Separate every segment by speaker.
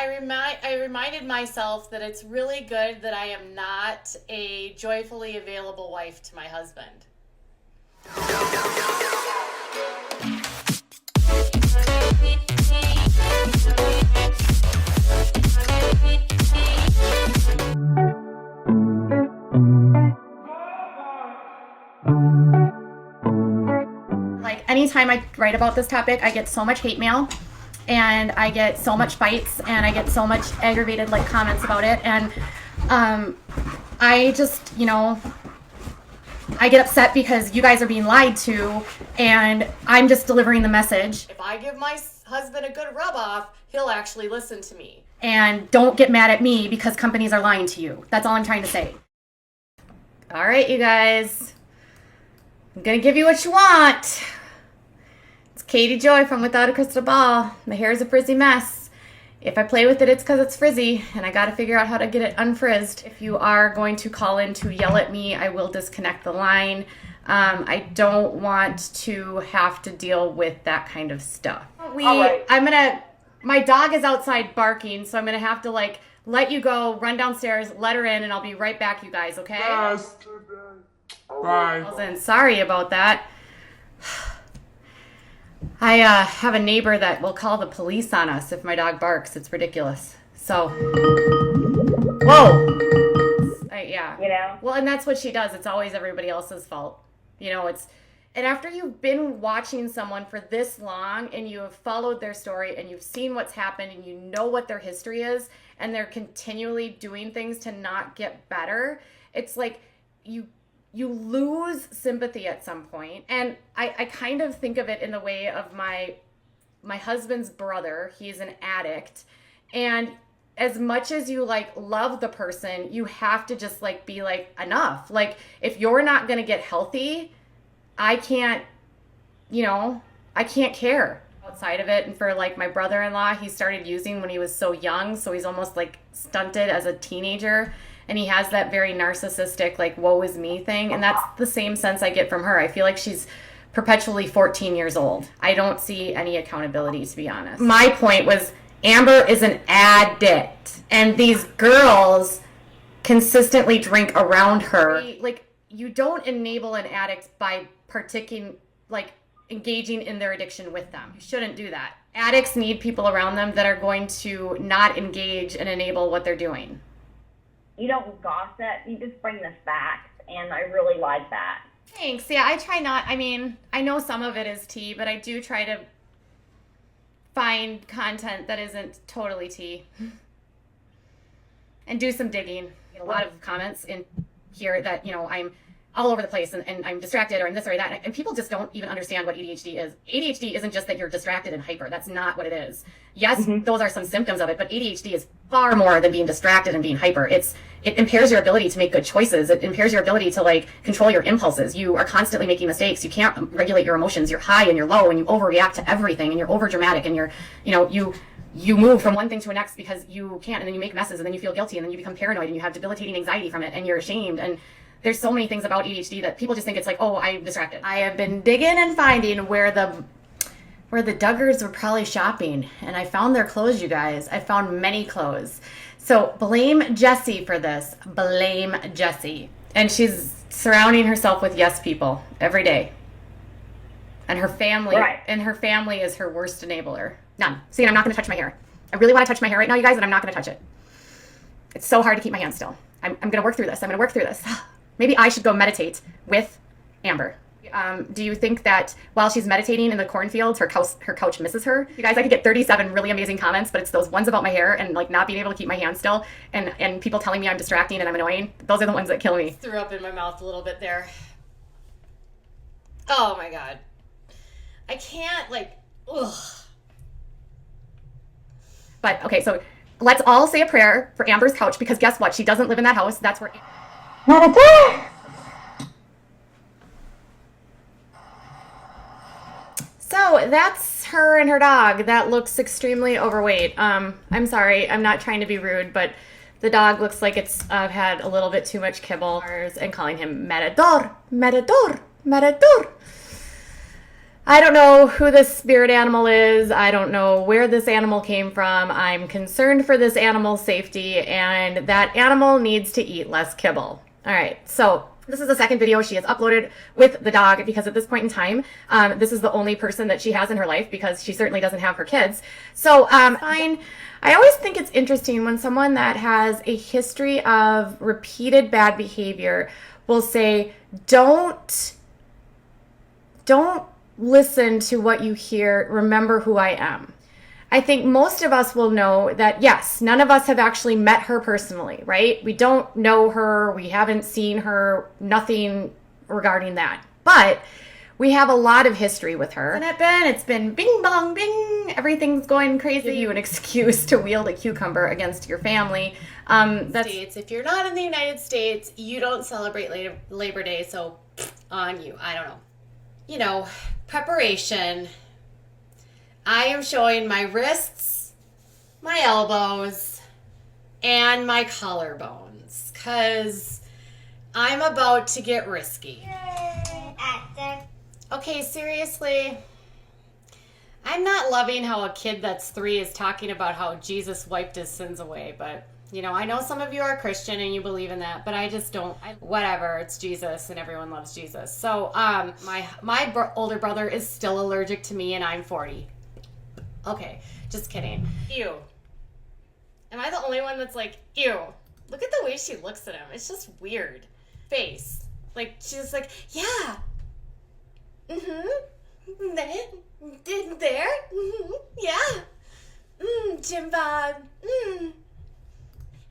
Speaker 1: I reminded myself that it's really good that I am not a joyfully available wife to my husband.
Speaker 2: Like anytime I write about this topic, I get so much hate mail and I get so much fights and I get so much aggravated like comments about it. And I just, I get upset because you guys are being lied to and I'm just delivering the message.
Speaker 1: If I give my husband a good rub off, he'll actually listen to me.
Speaker 2: And don't get mad at me because companies are lying to you. That's all I'm trying to say. All right, you guys. I'm gonna give you what you want. It's Katie Joy from Without a Crystal Ball. My hair is a frizzy mess. If I play with it, it's because it's frizzy, and I gotta figure out how to get it unfrizzed. If you are going to call in to yell at me, I will disconnect the line. I don't want to have to deal with that kind of stuff. My dog is outside barking, so I'm gonna have to let you go, run downstairs, let her in, and I'll be right back, you guys, okay?
Speaker 3: Yes. Bye.
Speaker 2: Sorry about that. I have a neighbor that will call the police on us if my dog barks. It's ridiculous. So, whoa. Yeah. Well, and that's what she does. It's always everybody else's fault. And after you've been watching someone for this long and you have followed their story and you've seen what's happened and you know what their history is and they're continually doing things to not get better, it's like you lose sympathy at some point. And I kind of think of it in the way of my husband's brother. He's an addict. And as much as you love the person, you have to just be enough. If you're not going to get healthy, I can't care outside of it. And for my brother-in-law, he started using when he was so young. So he's almost stunted as a teenager. And he has that very narcissistic, woe is me thing. And that's the same sense I get from her. I feel like she's perpetually 14 years old. I don't see any accountability, to be honest. My point was Amber is an addict. And these girls consistently drink around her. You don't enable an addict by engaging in their addiction with them. You shouldn't do that. Addicts need people around them that are going to not engage and enable what they're doing.
Speaker 4: You don't gossip, you just bring the facts, and I really like that.
Speaker 2: Thanks. Yeah, I try not. I know some of it is tea, but I do try to find content that isn't totally tea. And do some digging. A lot of comments in here that, I'm all over the place and I'm distracted or I'm this or that. And people just don't even understand what ADHD is. ADHD isn't just that you're distracted and hyper. That's not what it is. Yes, those are some symptoms of it, but ADHD is far more than being distracted and being hyper. It impairs your ability to make good choices. It impairs your ability to control your impulses. You are constantly making mistakes. You can't regulate your emotions. You're high and you're low and you overreact to everything and you're over dramatic and you move from one thing to the next because you can't, and then you make messes and then you feel guilty and then you become paranoid and you have debilitating anxiety from it and you're ashamed. And there's so many things about ADHD that people just think it's oh, I'm distracted. I have been digging and finding where the Duggars were probably shopping, and I found their clothes, you guys. I found many clothes. So blame Jessie for this. Blame Jessie. And she's surrounding herself with yes people every day. And her family, is her worst enabler. None. See, I'm not going to touch my hair. I really want to touch my hair right now, you guys, and I'm not going to touch it. It's so hard to keep my hands still. I'm going to work through this. Maybe I should go meditate with Amber. Do you think that while she's meditating in the cornfields, her couch misses her? You guys, I could get 37 really amazing comments, but it's those ones about my hair and not being able to keep my hands still and people telling me I'm distracting and I'm annoying. Those are the ones that kill me.
Speaker 1: Threw up in my mouth a little bit there. Oh my God. I can't ugh.
Speaker 2: But okay, so let's all say a prayer for Amber's couch because guess what? She doesn't live in that house. That's where... So that's her and her dog. That looks extremely overweight. I'm sorry, I'm not trying to be rude, but the dog looks like it's had a little bit too much kibble and calling him Meredor, Meredor, Meredor. I don't know who this spirit animal is. I don't know where this animal came from. I'm concerned for this animal's safety, and that animal needs to eat less kibble. All right, so this is the second video she has uploaded with the dog, because at this point in time, this is the only person that she has in her life, because she certainly doesn't have her kids. So fine. I always think it's interesting when someone that has a history of repeated bad behavior will say, don't listen to what you hear, remember who I am. I think most of us will know that, yes, none of us have actually met her personally, right? We don't know her, we haven't seen her, nothing regarding that. But we have a lot of history with her. Hasn't it been? It's been bing bong bing, everything's going crazy. Give you an excuse to wield a cucumber against your family.
Speaker 1: States. If you're not in the United States, you don't celebrate Labor Day, so on you. I don't know. You know, preparation. I am showing my wrists, my elbows, and my collarbones, because I'm about to get risky. Okay, seriously, I'm not loving how a kid that's 3 is talking about how Jesus wiped his sins away, but, you know, I know some of you are Christian and you believe in that, but I just don't. Whatever, it's Jesus and everyone loves Jesus. So, my older brother is still allergic to me and I'm 40. Okay, just kidding. Ew. Am I the only one that's like, ew? Look at the way she looks at him. It's just weird. Face. Like, she's like, yeah. Mm-hmm. There. Mm-hmm. Yeah. Jim Bob.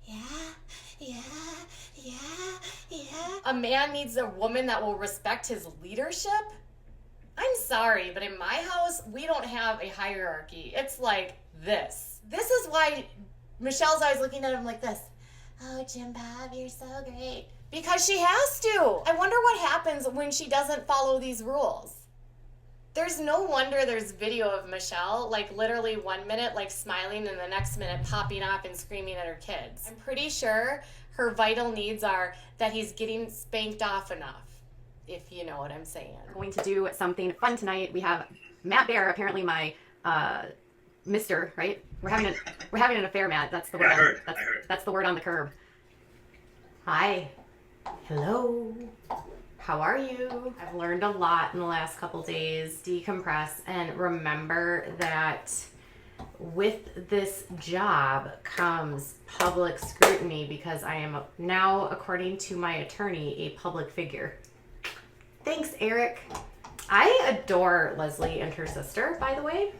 Speaker 1: Yeah. A man needs a woman that will respect his leadership? I'm sorry, but in my house, we don't have a hierarchy. It's like this. This is why Michelle's always looking at him like this. Oh, Jim Bob, you're so great. Because she has to. I wonder what happens when she doesn't follow these rules. There's no wonder there's video of Michelle, like literally 1 minute like smiling and the next minute popping off and screaming at her kids. I'm pretty sure her vital needs are that he's getting spanked off enough, if you know what I'm saying.
Speaker 2: We're going to do something fun tonight. We have Matt Bear, apparently my Mr., right? We're having an affair, Matt. That's the word. That's the word on the curb. Hi. Hello. How are you? I've learned a lot in the last couple days. Decompress and remember that with this job comes public scrutiny, because I am now, according to my attorney, a public figure. Thanks, Eric. I adore Leslie and her sister, by the way.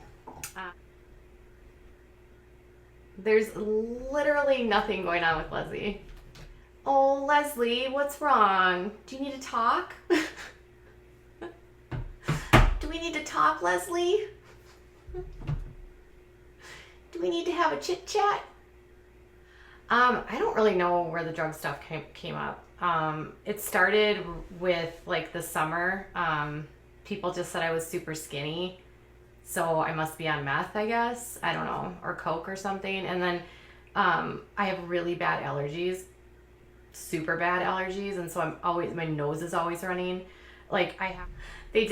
Speaker 2: There's literally nothing going on with Leslie. Oh, Leslie, what's wrong? Do you need to talk? Do we need to talk, Leslie? Do we need to have a chit chat? I don't really know where the drug stuff came up. It started with like the summer. People just said I was super skinny, so I must be on meth, I guess. I don't know, or coke or something. And then I have really bad allergies, super bad allergies, and so my nose is always running. Like they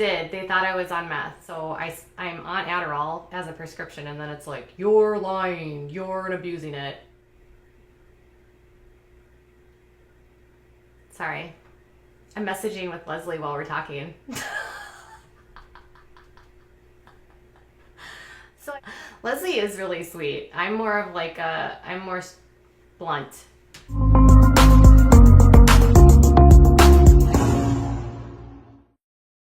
Speaker 2: thought I was on meth, so I'm on Adderall as a prescription, and then it's like, you're lying, you're abusing it. Sorry, I'm messaging with Leslie while we're talking. So Leslie is really sweet. I'm more blunt.